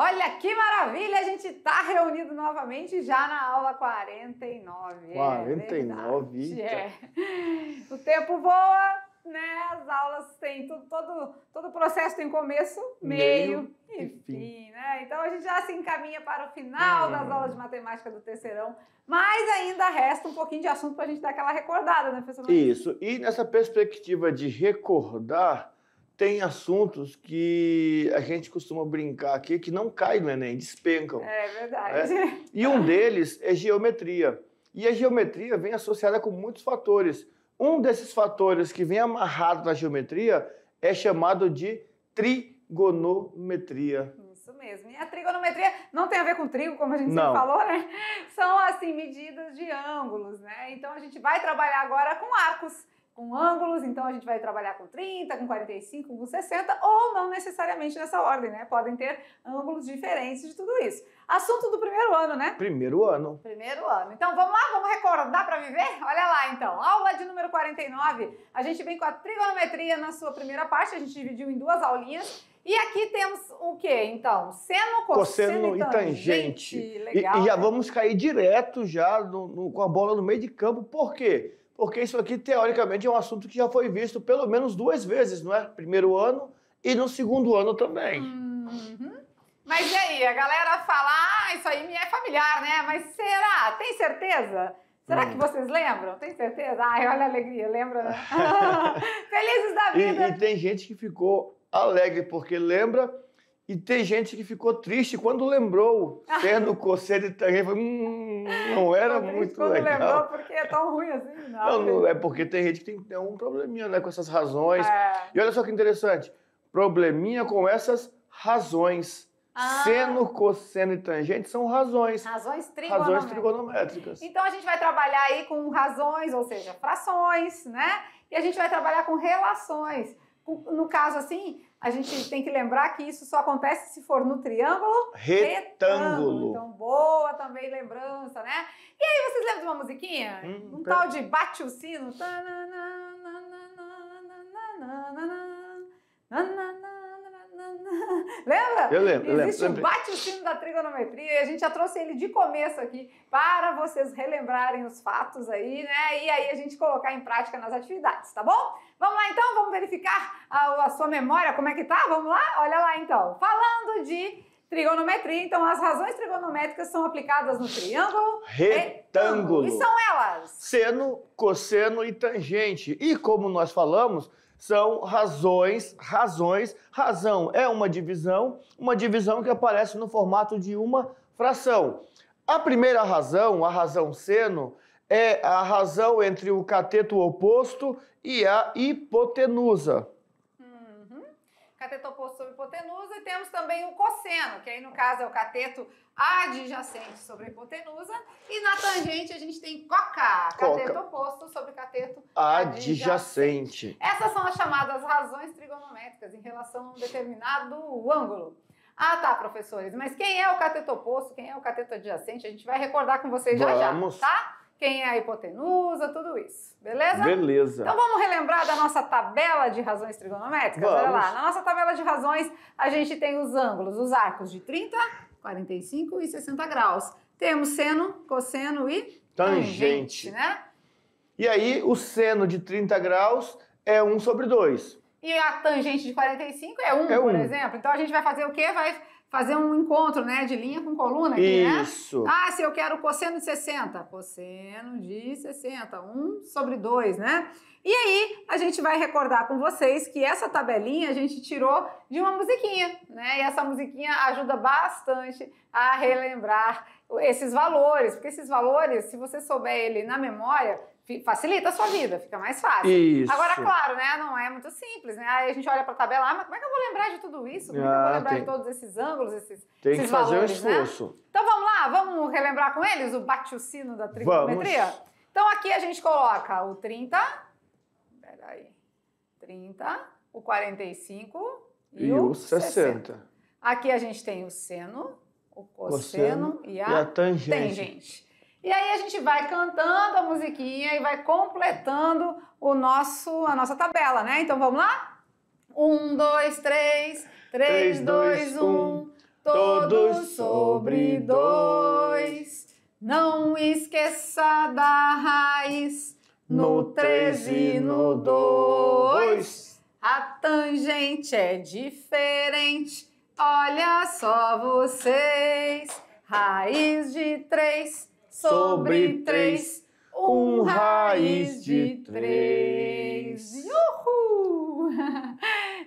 Olha que maravilha, a gente está reunido novamente já na aula 49. 49, O tempo voa, né? As aulas têm todo o processo tem começo, meio e fim, né? Então a gente já se encaminha para o final das aulas de matemática do terceirão, mas ainda resta um pouquinho de assunto para a gente dar aquela recordada, né, professor? Isso, e nessa perspectiva de recordar, tem assuntos que a gente costuma brincar aqui que não caem no Enem, despencam. É verdade. E um deles é geometria. E a geometria vem associada com muitos fatores. Um desses fatores que vem amarrado na geometria é chamado de trigonometria. Isso mesmo. E a trigonometria não tem a ver com trigo, como a gente Não. sempre falou, né? São, assim, medidas de ângulos, né? Então, a gente vai trabalhar agora com arcos, com ângulos. Então, a gente vai trabalhar com 30, com 45, com 60, ou não necessariamente nessa ordem, né? Podem ter ângulos diferentes de tudo isso. Assunto do primeiro ano, né? Primeiro ano. Primeiro ano. Então, vamos lá? Vamos recordar para viver? Olha lá, então. Aula de número 49. A gente vem com a trigonometria na sua primeira parte. A gente dividiu em duas aulinhas. E aqui temos o quê, então? Seno, cosseno e tangente. Legal, e já né? vamos cair direto já com a bola no meio de campo. Por quê? Porque isso aqui, teoricamente, é um assunto que já foi visto pelo menos 2 vezes, não é? Primeiro ano e no segundo ano também. Mas e aí? A galera fala, isso aí me é familiar, né? Mas será? Tem certeza? Será que vocês lembram? Tem certeza? Ai, olha a alegria, lembra, né? Felizes da vida! E tem gente que ficou alegre porque lembra, e tem gente que ficou triste quando lembrou. Seno, cosseno e tangente, não era muito quando legal. Lembrou porque é tão ruim assim, Não, é porque tem gente que tem um probleminha, né, com essas razões. E olha só que interessante, probleminha com essas razões. Seno, cosseno e tangente são razões. Razões trigonométricas. Então a gente vai trabalhar aí com razões, ou seja, frações, né? E a gente vai trabalhar com relações. No caso assim, a gente tem que lembrar que isso só acontece se for no triângulo retângulo. Então, boa também lembrança, né? E aí, vocês lembram de uma musiquinha? Um tal de Bate o Sino. Lembra? Eu lembro. Existe o Bate o Sino da trigonometria e a gente já trouxe ele de começo aqui para vocês relembrarem os fatos aí, né? E aí a gente colocar em prática nas atividades, tá bom? Vamos lá então, vamos verificar a sua memória, como é que tá? Vamos lá? Olha lá então. Falando de trigonometria, então as razões trigonométricas são aplicadas no triângulo retângulo. E são elas? Seno, cosseno e tangente. E como nós falamos, são razões. Razão é uma divisão que aparece no formato de uma fração. A primeira razão, a razão seno, é a razão entre o cateto oposto e a hipotenusa. Cateto oposto sobre hipotenusa, e temos também o cosseno, que aí no caso é o cateto adjacente sobre a hipotenusa, e na tangente a gente tem cateto oposto sobre cateto adjacente. Essas são as chamadas razões trigonométricas em relação a um determinado ângulo. Ah, tá, professores, mas quem é o cateto oposto, quem é o cateto adjacente, a gente vai recordar com vocês já, tá? Quem é a hipotenusa, tudo isso, beleza? Beleza. Então vamos relembrar da nossa tabela de razões trigonométricas? Vamos. Olha lá, na nossa tabela de razões a gente tem os ângulos, os arcos de 30, 45 e 60 graus. Temos seno, cosseno e tangente, né? E aí o seno de 30 graus é 1 sobre 2. E a tangente de 45 é 1, por exemplo. Então a gente vai fazer o quê? Vai fazer um encontro, né, de linha com coluna aqui, Isso. né? Ah, se eu quero cosseno de 60, cosseno de 60, 1 sobre 2, né? E aí, a gente vai recordar com vocês que essa tabelinha a gente tirou de uma musiquinha, né? E essa musiquinha ajuda bastante a relembrar esses valores, porque esses valores, se você souber ele na memória, facilita a sua vida, fica mais fácil. Isso. Agora, claro, né, não é muito simples, né? Aí a gente olha para a tabela, mas como é que eu vou lembrar de tudo isso? Como é que eu vou lembrar de todos esses ângulos, esses valores, tem que fazer um esforço. Né? Então vamos lá, vamos relembrar com eles o bate o sino da trigonometria? Vamos. Então aqui a gente coloca o 30, peraí, 30, o 45 e o 60. Aqui a gente tem o seno, o cosseno e a tangente. E aí a gente vai cantando a musiquinha e vai completando a nossa tabela, né? Então vamos lá? 1, 2, 3, 3, 2, 1. todos sobre 2. Não esqueça da raiz no 3 e no 2. A tangente é diferente, olha só vocês. Raiz de 3 sobre 3, 1 raiz de 3. Uhul!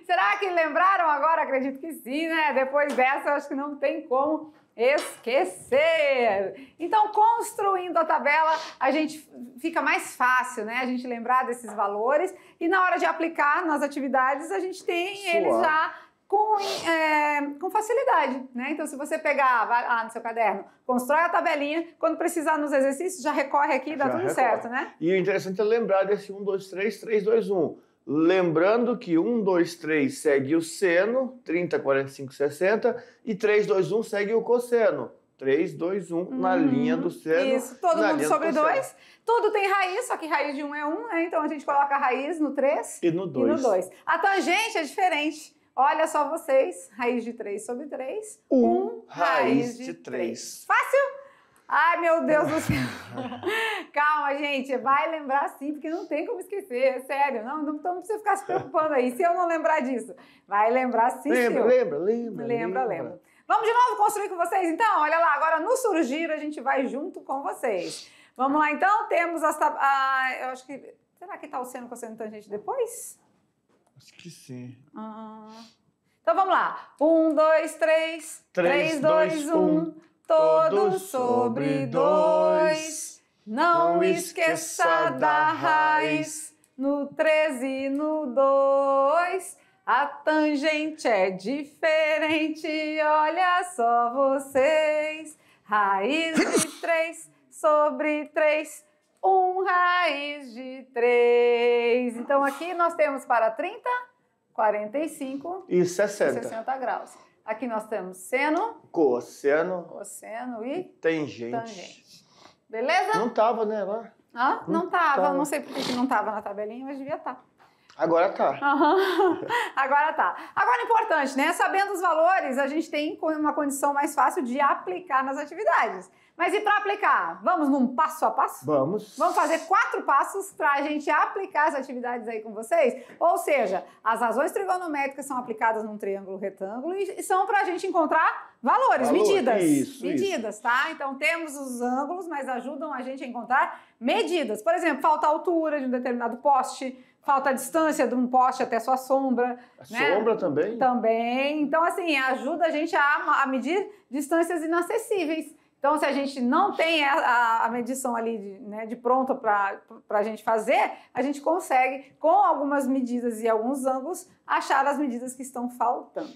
Será que lembraram agora? Acredito que sim, né? Depois dessa, eu acho que não tem como esquecer. Então, construindo a tabela, a gente fica mais fácil, né? A gente lembrar desses valores e na hora de aplicar nas atividades, a gente tem eles já com facilidade, né? Então, se você pegar, vai lá no seu caderno, constrói a tabelinha, quando precisar nos exercícios, já recorre aqui e dá tudo certo, né? E o interessante é lembrar desse 1, 2, 3, 3, 2, 1. Lembrando que 1, 2, 3 segue o seno, 30, 45, 60, e 3, 2, 1 segue o cosseno. 3, 2, 1 na linha do seno. Isso, todo mundo sobre 2. Tudo tem raiz, só que raiz de 1 é 1, né? Então a gente coloca a raiz no 3 e no 2. A tangente é diferente. Olha só vocês, raiz de 3 sobre 3, 1 raiz de 3. Fácil? Ai, meu Deus do céu. Calma, gente, vai lembrar sim, porque não tem como esquecer, é sério. Não precisa ficar se preocupando aí, se eu não lembrar disso. Vai lembrar sim, lembra. Vamos de novo construir com vocês, então? Olha lá, agora no surgir a gente vai junto com vocês. Vamos lá, então? Temos as... eu acho que... Será que tá o seno, cosseno e tangente depois? Acho que sim. Então vamos lá. 1, 2, 3. 3, 2, 1. Todos sobre 2. Não esqueça da raiz no 3 e no 2. A tangente é diferente, olha só vocês. Raiz de 3 sobre 3, 1 raiz de 3. Então aqui nós temos para 30, 45 e 60 graus. Aqui nós temos seno, cosseno e tangente. Beleza? Não tava, né, lá? Não tava. Não sei por que não tava na tabelinha, mas devia estar. Agora tá. Agora tá. Agora, importante, né? Sabendo os valores, a gente tem uma condição mais fácil de aplicar nas atividades. Mas e para aplicar? Vamos num passo a passo? Vamos. Vamos fazer 4 passos para a gente aplicar as atividades aí com vocês? Ou seja, as razões trigonométricas são aplicadas num triângulo retângulo e são para a gente encontrar valores, medidas. Medidas, tá? Então temos os ângulos, mas ajudam a gente a encontrar medidas. Por exemplo, falta a altura de um determinado poste, falta a distância de um poste até sua sombra. Sombra também? Também. Então, assim, ajuda a gente a medir distâncias inacessíveis. Então, se a gente não tem a medição ali de pronto para a gente fazer, a gente consegue, com algumas medidas e alguns ângulos, achar as medidas que estão faltando.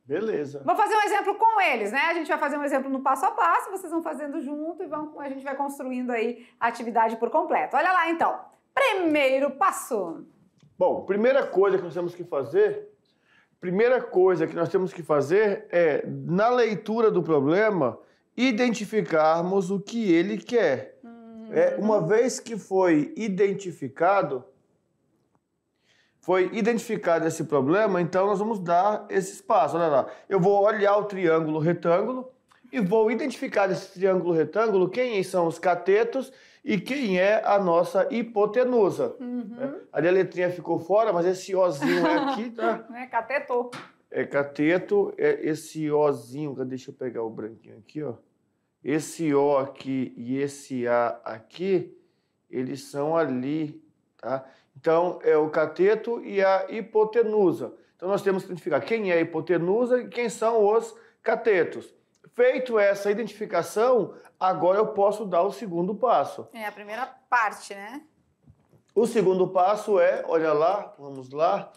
Beleza. Vou fazer um exemplo com eles, né? A gente vai fazer um exemplo no passo a passo, vocês vão fazendo junto e a gente vai construindo aí a atividade por completo. Olha lá, então. Primeiro passo. Bom, primeira coisa que nós temos que fazer é, na leitura do problema, identificarmos o que ele quer. Uma vez que foi identificado esse problema, então nós vamos dar esse espaço. Olha lá, eu vou olhar o triângulo retângulo e vou identificar desse triângulo retângulo quem são os catetos e quem é a nossa hipotenusa. Ali a letrinha ficou fora, mas esse Ozinho é aqui, tá? Cateto. É cateto, esse Ozinho, deixa eu pegar o branquinho aqui, ó. Esse O aqui e esse A aqui, eles são ali, tá? Então, é o cateto e a hipotenusa. Então, nós temos que identificar quem é a hipotenusa e quem são os catetos. Feito essa identificação, agora eu posso dar o segundo passo. É a primeira parte, né? O segundo passo é, olha lá, vamos lá,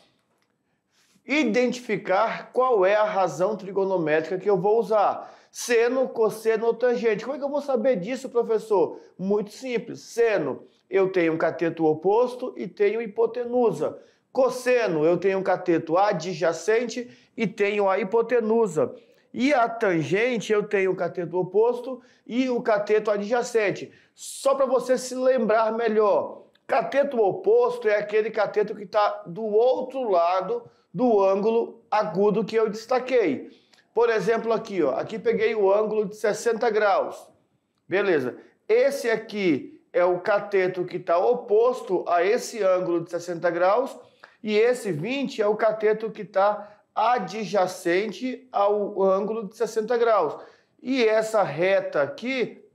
identificar qual é a razão trigonométrica que eu vou usar. Seno, cosseno ou tangente. Como é que eu vou saber disso, professor? Muito simples. Seno, eu tenho um cateto oposto e tenho hipotenusa. Cosseno, eu tenho um cateto adjacente e tenho a hipotenusa. E a tangente, eu tenho o cateto oposto e o cateto adjacente. Só para você se lembrar melhor, cateto oposto é aquele cateto que está do outro lado do ângulo agudo que eu destaquei. Por exemplo, aqui, ó, aqui peguei o ângulo de 60 graus. Beleza. Esse aqui é o cateto que está oposto a esse ângulo de 60 graus e esse 20 é o cateto que está adjacente ao ângulo de 60 graus. E essa reta aqui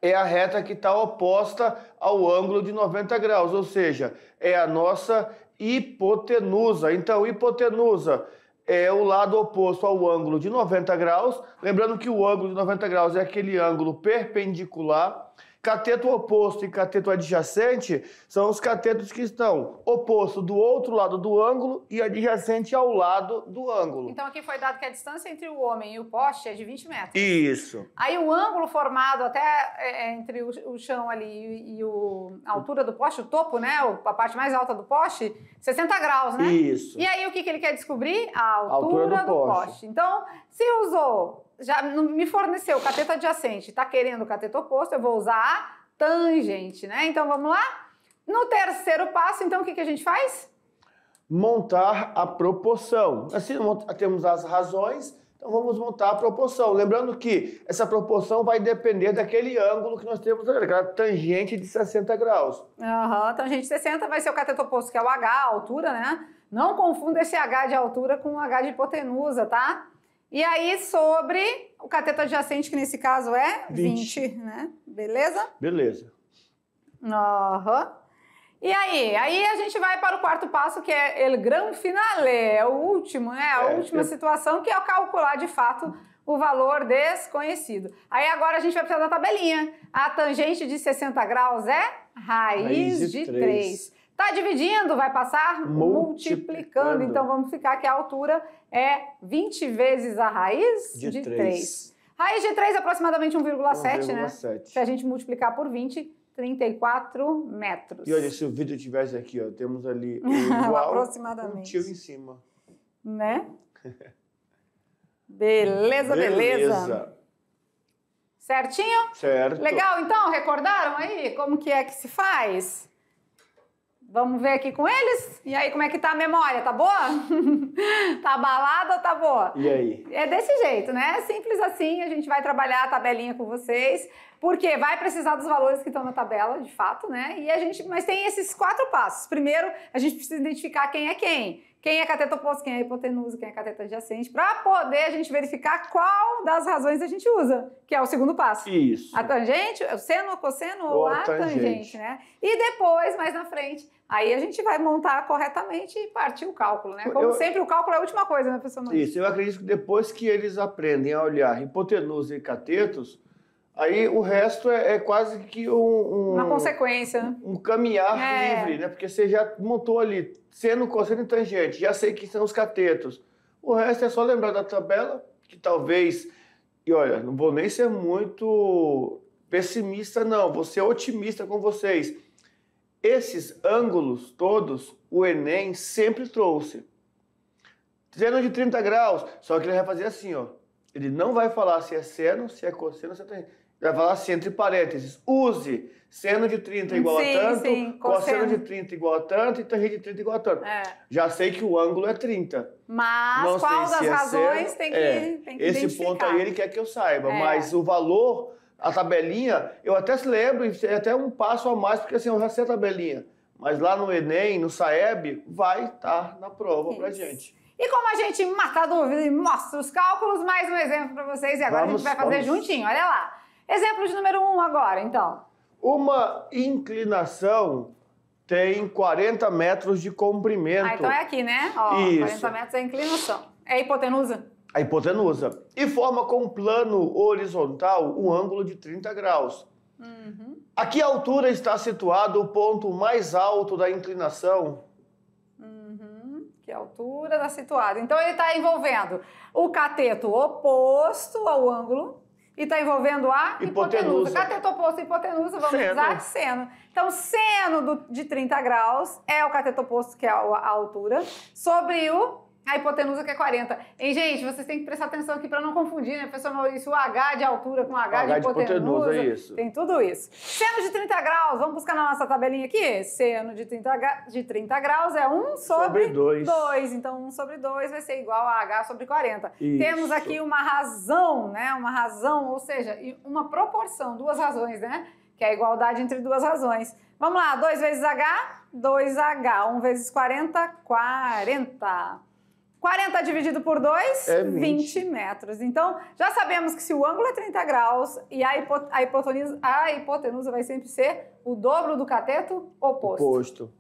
é a reta que está oposta ao ângulo de 90 graus, ou seja, é a nossa hipotenusa. Então, hipotenusa é o lado oposto ao ângulo de 90 graus. Lembrando que o ângulo de 90 graus é aquele ângulo perpendicular. Cateto oposto e cateto adjacente são os catetos que estão oposto do outro lado do ângulo e adjacente ao lado do ângulo. Então aqui foi dado que a distância entre o homem e o poste é de 20 metros. Isso. Aí o ângulo formado até entre o chão ali e a altura do poste, o topo, né? A parte mais alta do poste, 60 graus, né? Isso. E aí o que ele quer descobrir? A altura do poste. Então, se usou... já me forneceu o cateto adjacente, está querendo o cateto oposto, eu vou usar a tangente, né? Então, vamos lá? No terceiro passo, então, o que a gente faz? Montar a proporção. Assim, temos as razões, então vamos montar a proporção. Lembrando que essa proporção vai depender daquele ângulo que nós temos, aquela tangente de 60 graus. Tangente de 60 vai ser o cateto oposto, que é o H, a altura, né? Não confunda esse H de altura com o H de hipotenusa, tá? E aí, sobre o cateto adjacente, que nesse caso é 20, né? Beleza? Beleza. E aí? Aí a gente vai para o quarto passo, que é el gran finale, é o último, né? A última situação, que é calcular, de fato, o valor desconhecido. Aí agora a gente vai precisar da tabelinha. A tangente de 60 graus é raiz de 3. Tá dividindo, vai passar multiplicando. Então, vamos ficar que a altura é 20 vezes a raiz de 3. Raiz de 3 é aproximadamente 1,7, né? Se a gente multiplicar por 20, 34 metros. E olha, se o vídeo tivesse aqui, ó, temos ali o igual, aproximadamente. Um tio em cima. Né? Beleza. Certinho? Certo. Legal, então, recordaram aí como que é que se faz? Vamos ver aqui com eles? E aí, como é que tá a memória? Tá boa? Tá abalada ou tá boa? E aí? É desse jeito, né? Simples assim, a gente vai trabalhar a tabelinha com vocês, porque vai precisar dos valores que estão na tabela, de fato, né? Mas tem esses 4 passos. Primeiro, a gente precisa identificar quem é quem. Quem é cateto oposto, quem é hipotenusa, quem é cateto adjacente, para poder a gente verificar qual das razões a gente usa, que é o segundo passo. Isso. A tangente, o seno, o cosseno ou a tangente, né? E depois, mais na frente, aí a gente vai montar corretamente e partir o cálculo, né? Como sempre, o cálculo é a última coisa, né, professor? Isso, eu acredito que depois que eles aprendem a olhar hipotenusa e catetos, aí o resto é quase que uma consequência, né? Um caminhar livre, né? Porque você já montou ali seno, cosseno e tangente, já sei que são os catetos. O resto é só lembrar da tabela, que talvez... E olha, não vou nem ser muito pessimista, não. Vou ser otimista com vocês. Esses ângulos todos, o Enem sempre trouxe. Seno de 30 graus, só que ele vai fazer assim, ó. Ele não vai falar se é seno, se é cosseno, se é tangente. Ele vai falar assim, entre parênteses, use seno de 30 igual a tanto, cosseno de 30 igual a tanto e tangente de 30 igual a tanto. Já sei que o ângulo é 30. Mas não qual das razões tem que esse identificar. ponto aí ele quer que eu saiba, mas o valor, a tabelinha, eu até se lembro, é até um passo a mais, porque assim, eu já sei a tabelinha. Mas lá no Enem, no Saeb, vai estar na prova pra gente. E como a gente mata a dúvida e mostra os cálculos, mais um exemplo para vocês. E agora a gente vai fazer juntinho, olha lá. Exemplo de número 1 agora, então. Uma inclinação tem 40 metros de comprimento. Então é aqui, né? Ó, isso. 40 metros é a inclinação. É a hipotenusa? A hipotenusa. E forma com plano horizontal um ângulo de 30 graus. A que altura está situado o ponto mais alto da inclinação? Que altura está situado. Então ele está envolvendo o cateto oposto ao ângulo e está envendo a hipotenusa. Cateto oposto e hipotenusa, vamos usar seno. Então, seno de 30 graus é o cateto oposto, que é a altura, sobre o A hipotenusa que é 40. Hein, gente, vocês têm que prestar atenção aqui para não confundir, né, professor Maurício? O H de altura com H de hipotenusa. É isso. Tem tudo isso. Seno de 30 graus, vamos buscar na nossa tabelinha aqui? Seno de 30 graus é 1 sobre 2. Então, 1 sobre 2 vai ser igual a H sobre 40. Isso. Temos aqui uma razão, né? Uma razão, ou seja, uma proporção, duas razões, né? Que é a igualdade entre duas razões. Vamos lá, 2 vezes H, 2H. 1 vezes 40, 40. 40 dividido por 2, 20 metros. Então, já sabemos que se o ângulo é 30 graus e a hipotenusa vai sempre ser o dobro do cateto oposto.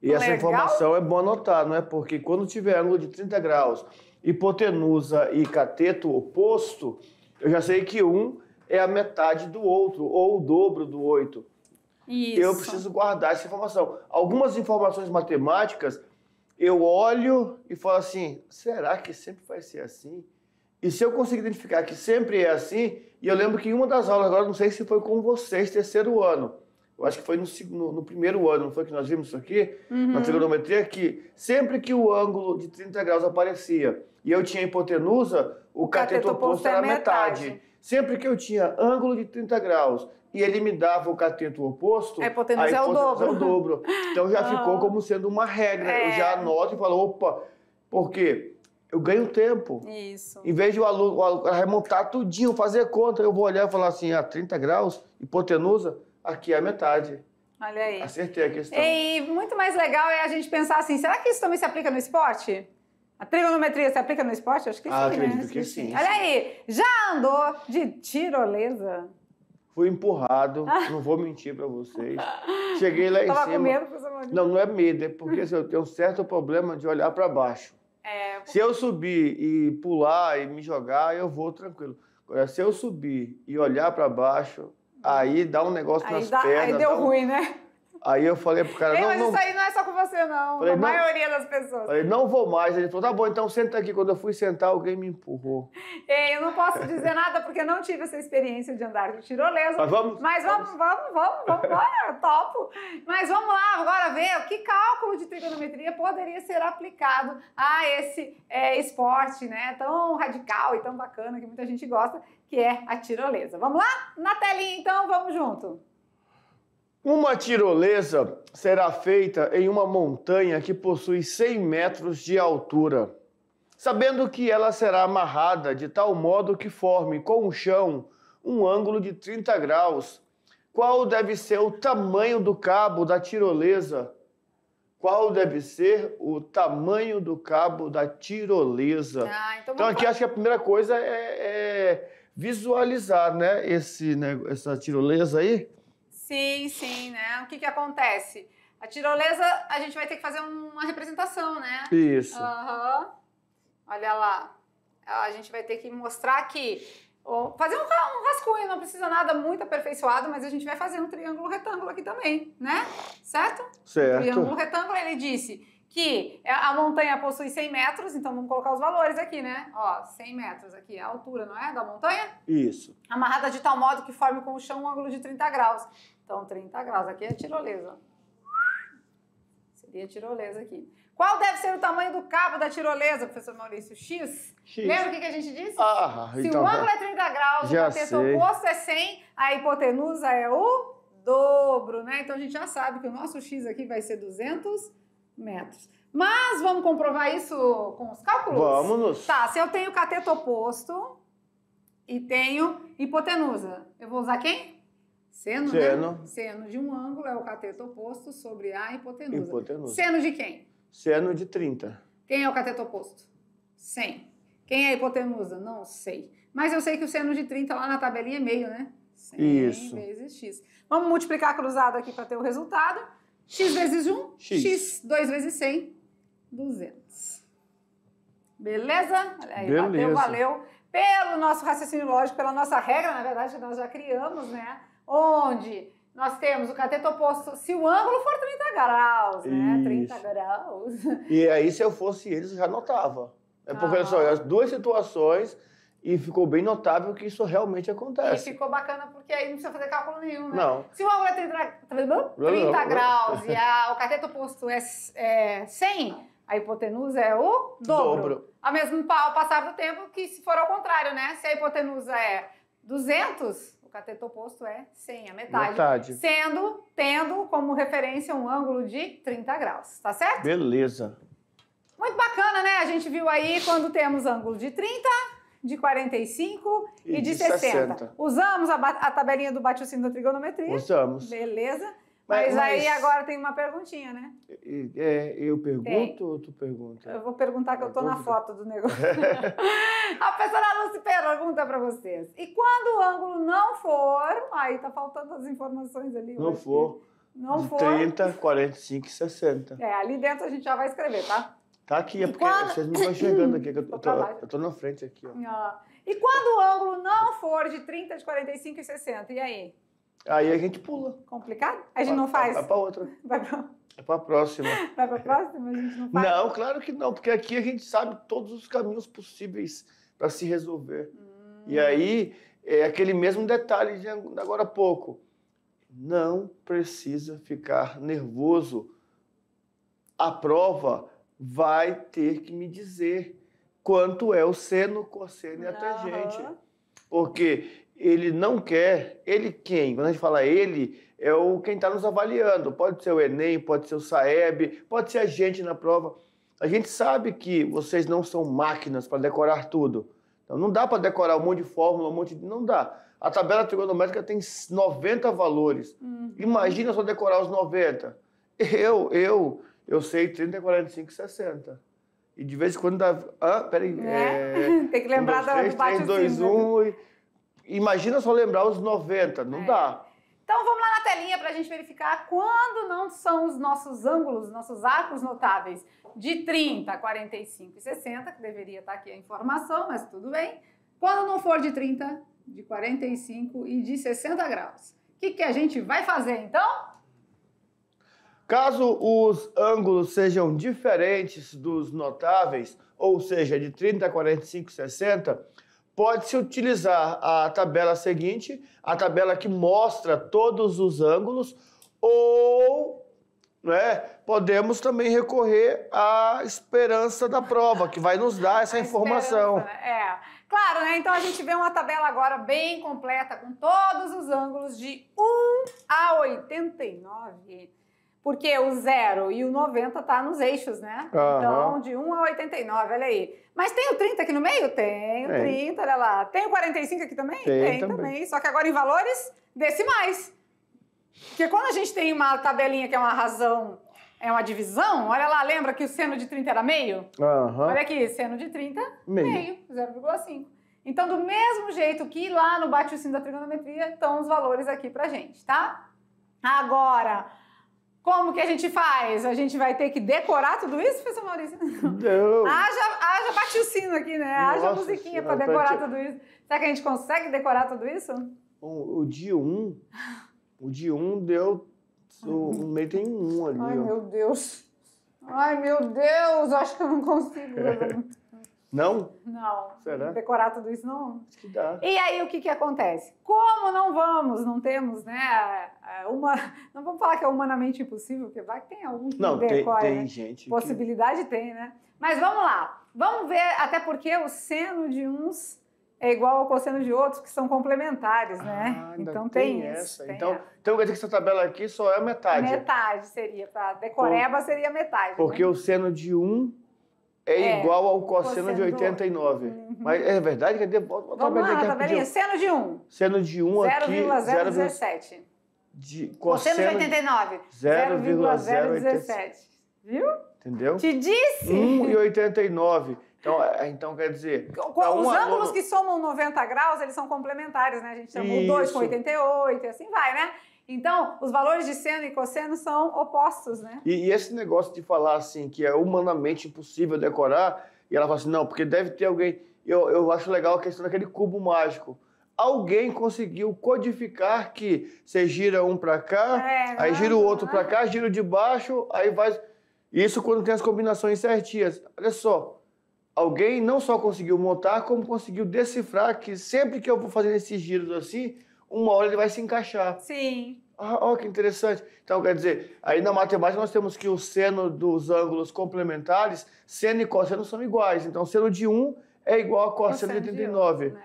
E essa informação é bom anotar, não é? Porque quando tiver ângulo de 30 graus, hipotenusa e cateto oposto, eu já sei que um é a metade do outro, ou o dobro do 8. Isso. Eu preciso guardar essa informação. Algumas informações matemáticas, eu olho e falo assim, será que sempre vai ser assim? E se eu conseguir identificar que sempre é assim, e eu lembro que em uma das aulas, agora não sei se foi com vocês, terceiro ano, eu acho que foi no primeiro ano, não foi que nós vimos isso aqui? Na trigonometria, que sempre que o ângulo de 30 graus aparecia e eu tinha hipotenusa, o cateto oposto era metade. Sempre que eu tinha ângulo de 30 graus e ele me dava o cateto oposto, a hipotenusa é o dobro. Então já ficou como sendo uma regra. Eu já anoto e falo, opa, porque eu ganho tempo. Isso. Em vez de o aluno remontar tudinho, fazer conta, eu vou olhar e falar assim, 30 graus, hipotenusa, aqui é a metade. Olha aí. Acertei a questão. E muito mais legal é a gente pensar assim, será que isso também se aplica no esporte? A trigonometria se aplica no esporte? Acho que sim, acredito que sim. Olha aí, já andou de tirolesa? Fui empurrado, não vou mentir pra vocês. Cheguei lá em cima. Tava com medo, professor Maurício? Não é medo, é porque eu tenho um certo problema de olhar pra baixo. Se eu subir e pular e me jogar, eu vou tranquilo. Agora, se eu subir e olhar pra baixo, aí dá um negócio nas pernas. Aí deu ruim, né? Aí eu falei pro cara, mas isso aí não é só com você, não. A maioria das pessoas. Falei, não vou mais. Ele falou, tá bom, então senta aqui. Quando eu fui sentar, alguém me empurrou. Eu não posso dizer nada porque não tive essa experiência de andar de tirolesa. Mas vamos embora, topo. Mas vamos lá agora ver que cálculo de trigonometria poderia ser aplicado a esse esporte, né? Tão radical e tão bacana que muita gente gosta, que é a tirolesa. Vamos lá? Na telinha, então, vamos junto. Uma tirolesa será feita em uma montanha que possui 100 metros de altura, sabendo que ela será amarrada de tal modo que forme com o chão um ângulo de 30 graus. Qual deve ser o tamanho do cabo da tirolesa? Qual deve ser o tamanho do cabo da tirolesa? Então aqui acho que a primeira coisa é visualizar, né, essa tirolesa aí. Sim, né? O que acontece? A tirolesa, a gente vai ter que fazer uma representação, né? Isso. Olha lá. A gente vai ter que mostrar aqui. Fazer um rascunho, não precisa nada muito aperfeiçoado, mas a gente vai fazer um triângulo retângulo aqui também, né? Certo? Certo. O triângulo retângulo, ele disse que a montanha possui 100 metros, então vamos colocar os valores aqui, né? 100 metros aqui, a altura, não é? Da montanha? Isso. Amarrada de tal modo que forme com o chão um ângulo de 30 graus. Então, 30 graus. Aqui é tirolesa. Seria tirolesa aqui. Qual deve ser o tamanho do cabo da tirolesa, professor Maurício? X? Lembra o que a gente disse? Se então, o ângulo é 30 graus, o cateto oposto é 100, a hipotenusa é o dobro, né? Então, a gente já sabe que o nosso X aqui vai ser 200 metros. Mas vamos comprovar isso com os cálculos? Vamos. Tá, se eu tenho cateto oposto e tenho hipotenusa, eu vou usar quem? Seno, né? Seno de um ângulo é o cateto oposto sobre a hipotenusa. Seno de quem? Seno de 30. Quem é o cateto oposto? 100. Quem é a hipotenusa? Não sei. Mas eu sei que o seno de 30 lá na tabelinha é meio, né? 100 vezes x. Vamos multiplicar cruzado aqui para ter o resultado. X vezes 1, x. 2 vezes 100, 200. Beleza? Olha aí, bateu, valeu. Pelo nosso raciocínio lógico, pela nossa regra, na verdade, que nós já criamos, né? Onde nós temos o cateto oposto, se o ângulo for 30 graus, né? 30 graus. E aí, se eu fosse eles, eu já notava. Porque, olha só, as duas situações, e ficou bem notável que isso realmente acontece. E ficou bacana, porque aí não precisa fazer cálculo nenhum, né? Não. Se o ângulo é 30 graus e o cateto oposto é 100, A hipotenusa é o dobro. Ao ao passar do tempo, que se for ao contrário, né? Se a hipotenusa é 200, o cateto oposto é 100, a metade. Tendo como referência um ângulo de 30 graus, tá certo? Beleza. Muito bacana, né? A gente viu aí quando temos ângulo de 30, de 45 e de 60. Usamos a tabelinha do bate-o-sino da trigonometria. Usamos. Beleza. Mas aí agora tem uma perguntinha, né? Eu pergunto ou tu pergunta? Eu vou perguntar que eu tô na foto do negócio. A professora Lúcia pergunta para vocês. E quando o ângulo não for... Aí tá faltando as informações ali. Não for. Não for. 30, 45 e 60. Ali dentro a gente já vai escrever, tá? Tá aqui, é porque vocês não estão enxergando aqui, que eu tô na frente aqui, ó. E quando o ângulo não for de 30, de 45 e 60, e aí? Aí a gente pula. Complicado? A gente não faz? Vai pra outra. Vai pra... É pra próxima. Vai pra próxima? A gente não faz? Não, claro que não, porque aqui a gente sabe todos os caminhos possíveis para se resolver. E aí, é aquele mesmo detalhe de agora há pouco. Não precisa ficar nervoso. A prova vai ter que me dizer quanto é o seno, cosseno e a tangente. Porque ele não quer... Ele quem? Quando a gente fala ele, é quem está nos avaliando. Pode ser o Enem, pode ser o Saeb, pode ser a gente na prova. A gente sabe que vocês não são máquinas para decorar tudo. Então não dá para decorar um monte de fórmula, um monte de... Não dá. A tabela trigonométrica tem 90 valores. Imagina só decorar os 90. Eu sei 30, 45 e 60. E de vez em quando dá... Peraí. Tem que lembrar do bate-o-sino. 3, 2, 1... Imagina só lembrar os 90. Não dá. Então vamos lá na telinha para a gente verificar quando não são os nossos ângulos, nossos arcos notáveis de 30, 45 e 60, que deveria estar aqui a informação, mas tudo bem. Quando não for de 30, de 45 e de 60 graus. O que a gente vai fazer então? Caso os ângulos sejam diferentes dos notáveis, ou seja, de 30, 45 e 60, pode-se utilizar a tabela seguinte, a tabela que mostra todos os ângulos, ou podemos também recorrer à esperança da prova, que vai nos dar essa informação. Claro, né? Então a gente vê uma tabela agora bem completa, com todos os ângulos de 1 a 89. Porque o 0 e o 90 tá nos eixos, né? Então, de 1 a 89, olha aí. Mas tem o 30 aqui no meio? Tem o 30, olha lá. Tem o 45 aqui também? Tem também. Só que agora em valores decimais. Porque quando a gente tem uma tabelinha que é uma razão, é uma divisão, olha lá, lembra que o seno de 30 era meio? Olha aqui, seno de 30, meio, 0,5. Então, do mesmo jeito que lá no bate-o-sino da trigonometria, estão os valores aqui pra gente, tá? Agora... Como que a gente faz? A gente vai ter que decorar tudo isso, professor Maurício? Não. Haja bate-o-sino aqui, né? Haja musiquinha para decorar tudo isso. Será que a gente consegue decorar tudo isso? O de 1 deu... No meio tem um ali. Ai, meu Deus. Ai, meu Deus. Acho que eu não consigo. Não? Não. Será? Decorar tudo isso não. Acho que dá. E aí o que acontece? Como não temos, né, não vamos falar que é humanamente impossível, porque vai que tem algum que decora, tem né? gente. Possibilidade tem, né? Mas vamos lá. Vamos ver, até porque o seno de uns é igual ao cosseno de outros, que são complementares, né? Então tem isso. Então quer dizer que essa tabela aqui só é a metade. Metade seria, para decoreba seria metade. Porque o seno de 1 é igual ao cosseno de 89. Mas é verdade? Cadê? Vamos lá, tabelinha. Seno de 1. Seno de 1 aqui... 0,017. Cosseno de 89. 0,017. Viu? Entendeu? Te disse! 1,89. Então quer dizer... Os ângulos que somam 90 graus, eles são complementares, né? A gente chama o 2 com 88 e assim vai, né? Então, os valores de seno e cosseno são opostos, né? E esse negócio de falar assim, que é humanamente impossível decorar, e ela fala assim, não, porque deve ter alguém... Eu acho legal a questão daquele cubo mágico. Alguém conseguiu codificar que você gira um para cá, aí gira o outro para cá, gira o de baixo, aí vai... Isso quando tem as combinações certinhas. Olha só, alguém não só conseguiu montar, como conseguiu decifrar que sempre que eu vou fazendo esses giros assim, uma hora ele vai se encaixar. Sim. Ó, que interessante. Então, quer dizer, aí na matemática nós temos que o seno dos ângulos complementares, seno e cosseno são iguais. Então, seno de 1 é igual a cosseno de 89. Né?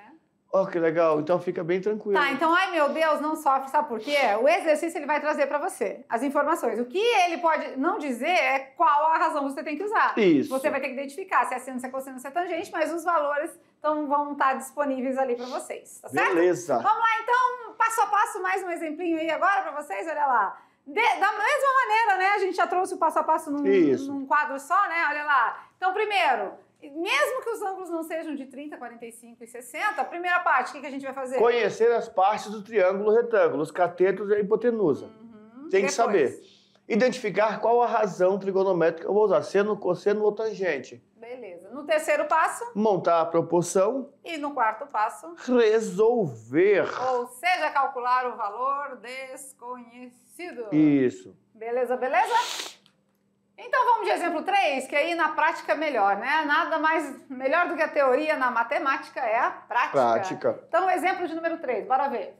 Ó, que legal. Então, fica bem tranquilo. Tá, então, ai meu Deus, não sofre, sabe por quê? O exercício ele vai trazer para você as informações. O que ele pode não dizer é qual a razão você tem que usar. Isso. Você vai ter que identificar se é seno, se é cosseno, se é tangente, mas os valores vão estar disponíveis ali para vocês, tá certo? Beleza. Vamos lá, então, passo a passo, mais um exemplinho aí agora para vocês, olha lá. Da mesma maneira, né, a gente já trouxe o passo a passo num quadro só, né, olha lá. Então, primeiro, mesmo que os ângulos não sejam de 30, 45 e 60, a primeira parte, o que a gente vai fazer? Conhecer as partes do triângulo retângulo, os catetos e a hipotenusa. Tem que saber. Identificar qual a razão trigonométrica que eu vou usar, seno, cosseno ou tangente. Beleza. No terceiro passo? Montar a proporção. E no quarto passo? Resolver. Ou seja, calcular o valor desconhecido. Isso. Beleza, beleza? Então vamos de exemplo 3, que aí na prática é melhor, né? Nada mais melhor do que a teoria na matemática é a prática. Então exemplo de número 3, bora ver.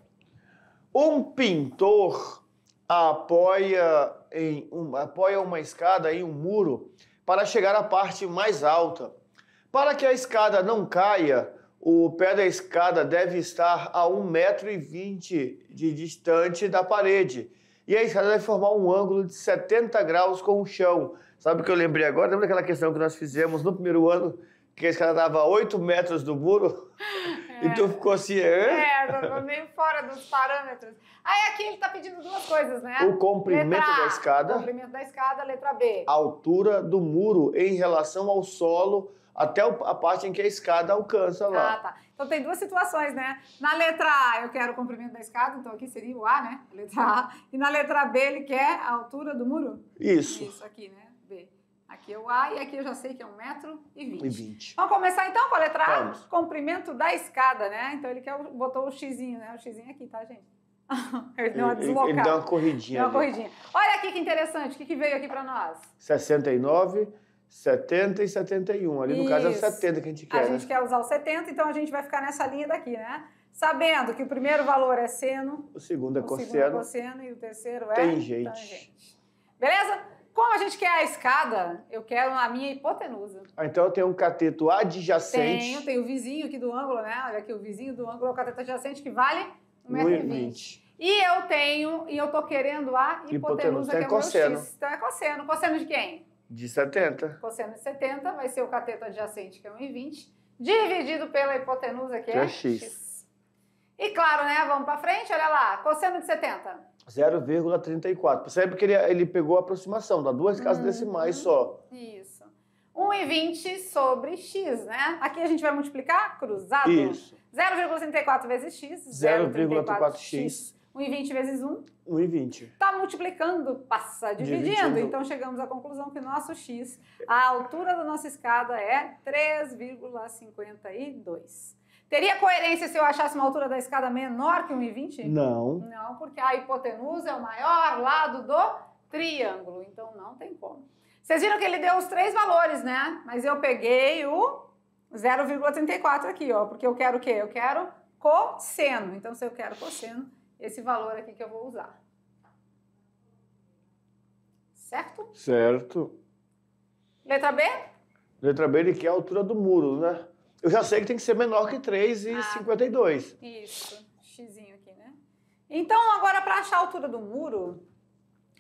Um pintor apoia uma escada em um muro para chegar à parte mais alta. Para que a escada não caia, o pé da escada deve estar a 1,20 m de distante da parede. E a escada deve formar um ângulo de 70 graus com o chão. Sabe o que eu lembrei agora? Lembra daquela questão que nós fizemos no primeiro ano, que a escada dava a 8 metros do muro? E tu ficou assim, meio fora dos parâmetros. Aí aqui ele está pedindo duas coisas, né? O comprimento da escada. O comprimento da escada, letra B. A altura do muro em relação ao solo, até a parte em que a escada alcança lá. Ah, tá. Então tem duas situações, né? Na letra A eu quero o comprimento da escada, então aqui seria o A, né? A letra A. E na letra B ele quer a altura do muro? Isso. Isso aqui, né? B. Aqui é o A e aqui eu já sei que é 1,20 m. 20. Vamos começar então com a letra A? Vamos. comprimento da escada, né? Então ele botou o xizinho, né? O xizinho aqui, tá, gente? Ele deu uma deslocada. Ele deu uma corridinha. Deu uma corridinha. Olha aqui que interessante, o que veio aqui para nós? 69, 70 e 71. Ali no caso é o 70 que a gente quer. A gente quer usar o 70, então a gente vai ficar nessa linha daqui, né? Sabendo que o primeiro valor é seno, o segundo é cosseno e o terceiro é tangente. Beleza? Como a gente quer a escada, eu quero a minha hipotenusa. Então eu tenho um cateto adjacente. Tenho o vizinho aqui do ângulo, né? Olha aqui, o vizinho do ângulo é o cateto adjacente que vale 1,20 m. E eu tô querendo a hipotenusa, que é o meu x. Então é cosseno. Cosseno de quem? De 70. Cosseno de 70 vai ser o cateto adjacente, que é 1,20 m, dividido pela hipotenusa, que é x. E claro, né? Vamos pra frente, olha lá. Cosseno de 70. 0,34. Percebe que ele pegou a aproximação, dá duas casas decimais só. Isso. 1,20 sobre x, né? Aqui a gente vai multiplicar cruzado. Isso. 0,34 vezes x. 0,34x. 1,20 vezes 1. 1,20. Está multiplicando, passa dividindo. Então chegamos à conclusão que o nosso x, a altura da nossa escada é 3,52. Teria coerência se eu achasse uma altura da escada menor que 1,20? Não. Não, porque a hipotenusa é o maior lado do triângulo. Então não tem como. Vocês viram que ele deu os três valores, né? Mas eu peguei o 0,34 aqui, ó. Porque eu quero o quê? Eu quero cosseno. Então, se eu quero cosseno, esse valor aqui que eu vou usar. Certo? Certo. Letra B? Letra B, ele quer a altura do muro, né? Eu já sei que tem que ser menor que 3,52. Isso. Xizinho aqui, né? Então, agora, para achar a altura do muro,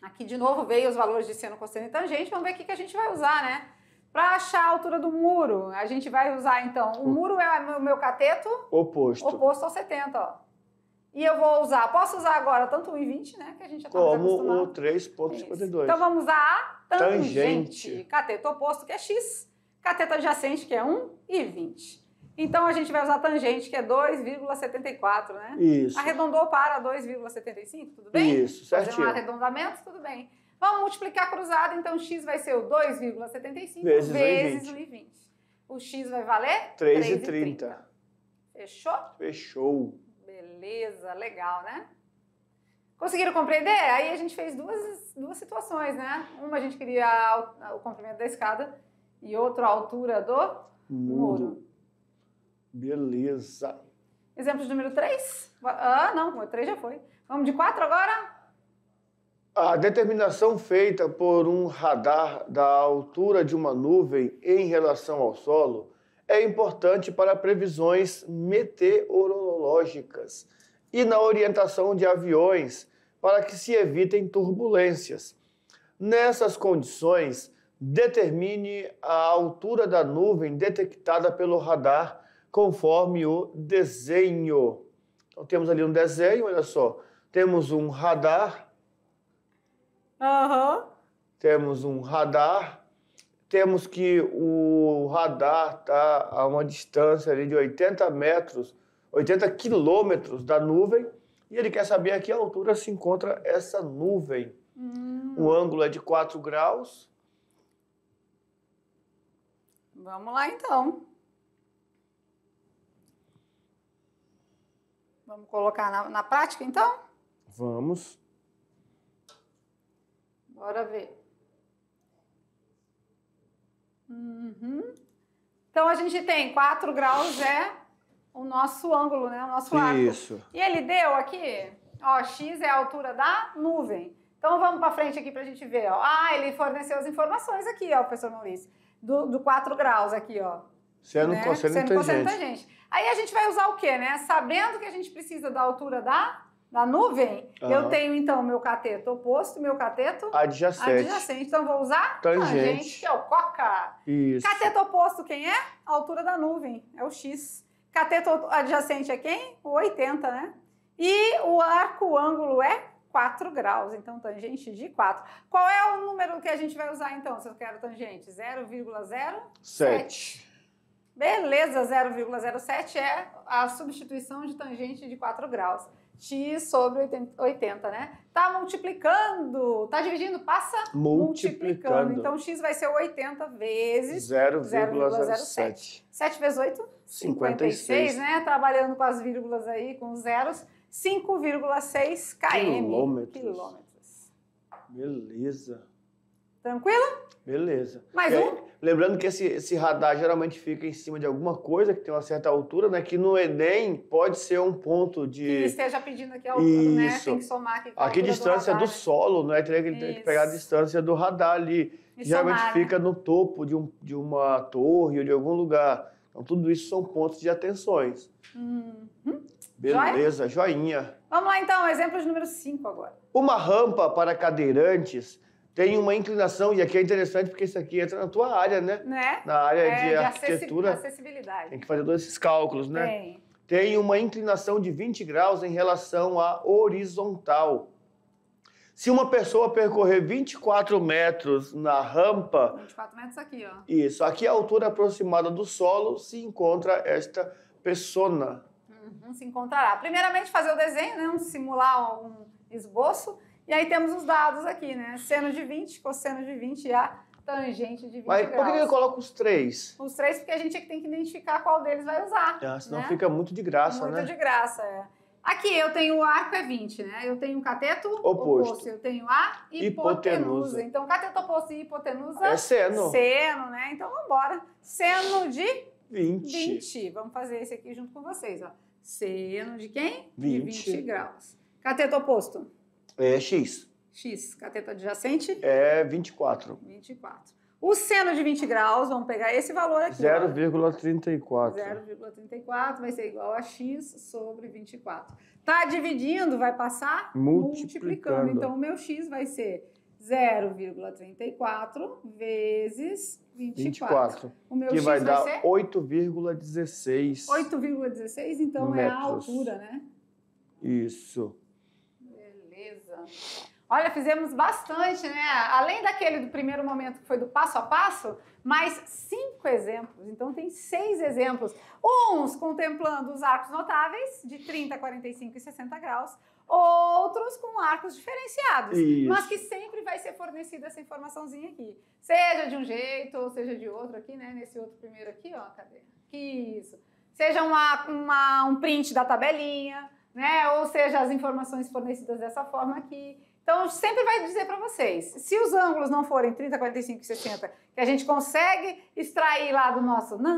aqui de novo veio os valores de seno, cosseno e tangente. Vamos ver o que a gente vai usar, né? Para achar a altura do muro, a gente vai usar, então, o muro é o meu cateto oposto ao 70, ó. E eu vou usar, posso usar agora tanto o 1,20, né, que a gente já está acostumado. Como o 3,52. Então vamos usar a tangente. Cateto oposto, que é x. Cateto adjacente, que é 1,20. Então a gente vai usar a tangente, que é 2,74, né? Isso. Arredondou para 2,75, tudo bem? Isso, certinho. Fazer um arredondamento, tudo bem. Vamos multiplicar cruzado, então x vai ser o 2,75 vezes 1,20. O x vai valer 3,30. Fechou? Fechou. Beleza, legal, né? Conseguiram compreender? Aí a gente fez duas situações, né? Uma a gente queria o comprimento da escada e outra a altura do muro. Beleza. Exemplo de número 3? Ah, não, o 3 já foi. Vamos de 4 agora? A determinação feita por um radar da altura de uma nuvem em relação ao solo é importante para previsões meteorológicas e na orientação de aviões para que se evitem turbulências. Nessas condições, determine a altura da nuvem detectada pelo radar conforme o desenho. Então temos ali um desenho, olha só. Temos um radar. Temos um radar. Temos que o radar está a uma distância ali de 80 metros, 80 quilômetros da nuvem. E ele quer saber a que altura se encontra essa nuvem. O ângulo é de 4 graus. Vamos lá, então. Vamos colocar na prática, então? Vamos. Bora ver. Então, a gente tem 4 graus é o nosso ângulo, né? O nosso arco. Isso. E ele deu aqui, ó, x é a altura da nuvem. Então, vamos para frente aqui para a gente ver, ó. Ah, ele forneceu as informações aqui, ó, professor Maurício. Do 4 graus aqui, ó. Seno, né? cosseno e tangente. Aí a gente vai usar o quê, né? Sabendo que a gente precisa da altura da nuvem, eu tenho, então, meu cateto oposto e meu cateto adjacente. Então, vou usar tangente, que é o coca. Isso. Cateto oposto, quem é? A altura da nuvem, é o x. Cateto adjacente é quem? O 80, né? E o arco, o ângulo é 4 graus, então tangente de 4. Qual é o número que a gente vai usar, então, se eu quero tangente? 0,07. Beleza, 0,07 é a substituição de tangente de 4 graus. X sobre 80, né? Tá multiplicando, tá dividindo, passa multiplicando. Então, x vai ser 80 vezes 0,07. 7 vezes 8? 56, né? Trabalhando com as vírgulas aí, com os zeros. 5,6 km. Quilômetros. Beleza. Tranquilo? Beleza. Mais um? Lembrando que esse radar geralmente fica em cima de alguma coisa que tem uma certa altura, né? Que no Enem pode ser um ponto de... Que esteja pedindo aqui a altura, né? Tem que somar aqui com a altura distância do solo, né? Teria que pegar a distância do radar ali. E geralmente somar, fica né? no topo de uma torre ou de algum lugar. Então tudo isso são pontos de atenções. Beleza, joinha. Vamos lá então, exemplo de número 5 agora. Uma rampa para cadeirantes tem uma inclinação, e aqui é interessante porque isso aqui entra na tua área, né? Na área de arquitetura. Acessibilidade. Tem que fazer todos esses cálculos, né? Tem. Tem uma inclinação de 20 graus em relação à horizontal. Se uma pessoa percorrer 24 metros na rampa... 24 metros aqui, ó. Isso. Aqui a altura aproximada do solo se encontra esta persona. Se encontrará. Primeiramente, fazer o desenho, né? Simular um esboço. E aí temos os dados aqui, né? Seno de 20, cosseno de 20 e a tangente de 20 Mas graus. por que eu coloco os três? Os três porque a gente tem que identificar qual deles vai usar. Senão né? fica muito de graça, muito né? de graça, é. Aqui eu tenho o arco é 20, né? Eu tenho o cateto oposto. Eu tenho a hipotenusa. Então, cateto oposto e hipotenusa... É seno. Seno, né? Então, vamos embora. Seno de 20. Vamos fazer esse aqui junto com vocês, ó. Seno de quem? 20. De 20 graus. Cateto oposto? É x. X. Cateto adjacente? É 24. 24. O seno de 20 graus, vamos pegar esse valor aqui. 0,34. 0,34 vai ser igual a x sobre 24. Tá dividindo, vai passar multiplicando. Então, o meu x vai ser 0,34 vezes 24. O meu que x vai dar ser 8,16. 8,16, então metros. É a altura, né? Isso. Beleza. Olha, fizemos bastante, né? Além daquele do primeiro momento que foi do passo a passo, mais 5 exemplos. Então, tem 6 exemplos. Uns contemplando os arcos notáveis, de 30, 45 e 60 graus. Outros com arcos diferenciados. Isso. Mas que sempre vai ser fornecida essa informaçãozinha aqui. Seja de um jeito, ou seja de outro aqui, né? Nesse outro primeiro aqui, ó, cadê? Isso. Seja um print da tabelinha, né? Ou seja, as informações fornecidas dessa forma aqui. Então, sempre vai dizer para vocês, se os ângulos não forem 30, 45 e 60, que a gente consegue extrair lá do nosso, né?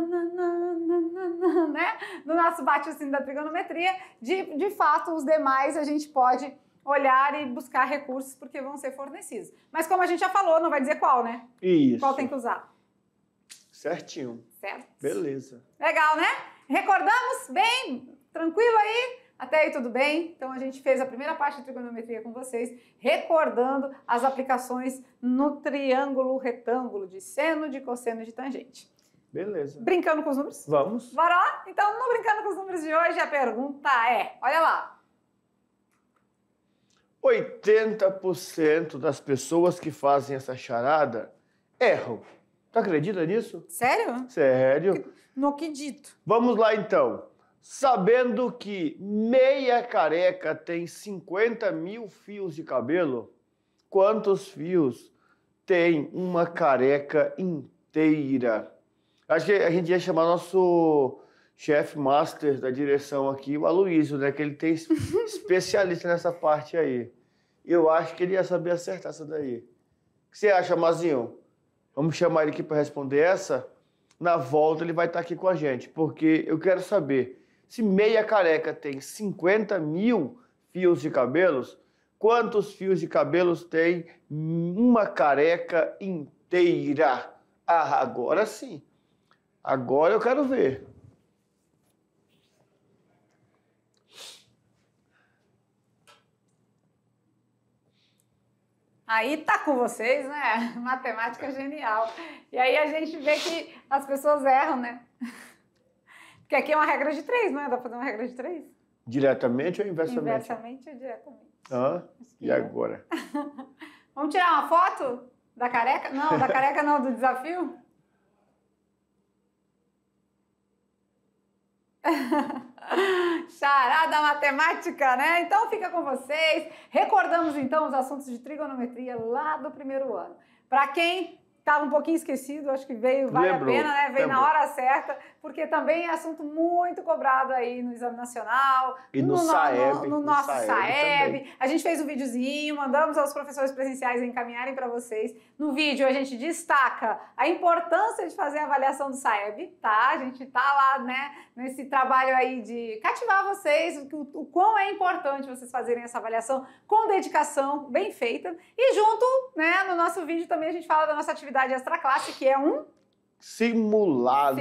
Do nosso bate-sino da trigonometria, de fato, os demais a gente pode olhar e buscar recursos porque vão ser fornecidos. Mas como a gente já falou, não vai dizer qual, né? Isso. Qual tem que usar. Certinho. Certo. Beleza. Legal, né? Recordamos? Bem? Tranquilo aí? Até aí tudo bem? Então a gente fez a primeira parte de trigonometria com vocês, recordando as aplicações no triângulo retângulo de seno, de cosseno e de tangente. Beleza. Brincando com os números? Vamos. Bora lá? Então, no Brincando com os Números de hoje, a pergunta é, olha lá. 80% das pessoas que fazem essa charada erram. Tu acredita nisso? Sério? Sério? No que dito. Vamos lá então. Sabendo que meia careca tem 50 mil fios de cabelo, quantos fios tem uma careca inteira? Acho que a gente ia chamar nosso chefe master da direção aqui, o Aloysio, né? Que ele tem especialista nessa parte aí. Eu acho que ele ia saber acertar essa daí. O que você acha, Mazinho? Vamos chamar ele aqui para responder essa? Na volta ele vai estar aqui com a gente, porque eu quero saber se meia careca tem 50 mil fios de cabelos, quantos fios de cabelos tem uma careca inteira? Ah, agora sim. Agora eu quero ver. Aí tá com vocês, né? Matemática genial. E aí a gente vê que as pessoas erram, né? Porque aqui é uma regra de 3, não é? Dá pra fazer uma regra de 3? Diretamente ou inversamente? Inversamente ou diretamente? Ah, e agora? Vamos tirar uma foto da careca? Não, da careca não, do desafio? Charada matemática, né? Então fica com vocês. Recordamos então os assuntos de trigonometria lá do primeiro ano. Para quem estava um pouquinho esquecido, acho que veio, vale a pena, né? Veio na hora certa, porque também é assunto muito cobrado aí no Exame Nacional, e no SAEB, no nosso SAEB. A gente fez um videozinho, mandamos aos professores presenciais encaminharem para vocês. No vídeo a gente destaca a importância de fazer a avaliação do SAEB, tá? A gente tá lá, né, nesse trabalho aí de cativar vocês, o quão é importante vocês fazerem essa avaliação com dedicação, bem feita. E junto, né, no nosso vídeo também a gente fala da nossa atividade extra classe, que é um simulado.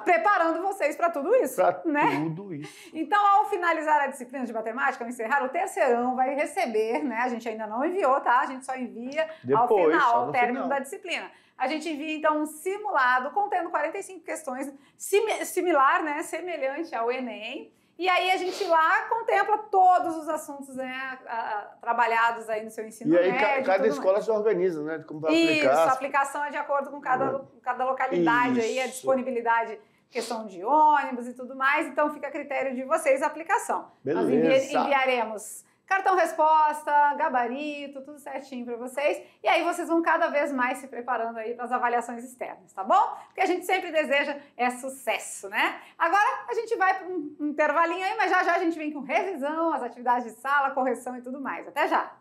Preparando vocês para tudo isso. Para né? tudo isso. Então, ao finalizar a disciplina de matemática, ao encerrar, o terceirão vai receber, né? A gente ainda não enviou, tá? A gente só envia depois, ao término da disciplina. A gente envia, então, um simulado contendo 45 questões, similar, né? Semelhante ao Enem. E aí a gente lá contempla todos os assuntos, né, trabalhados aí no seu ensino médio. E aí cada escola se organiza, né? Como vai aplicar. Isso, a aplicação é de acordo com cada localidade, aí a disponibilidade, questão de ônibus e tudo mais. Então fica a critério de vocês a aplicação. Beleza. Nós enviaremos cartão resposta, gabarito, tudo certinho para vocês. E aí vocês vão cada vez mais se preparando aí para as avaliações externas, tá bom? Porque a gente sempre deseja sucesso, né? Agora a gente vai para um intervalinho aí, mas já já a gente vem com revisão, as atividades de sala, correção e tudo mais. Até já!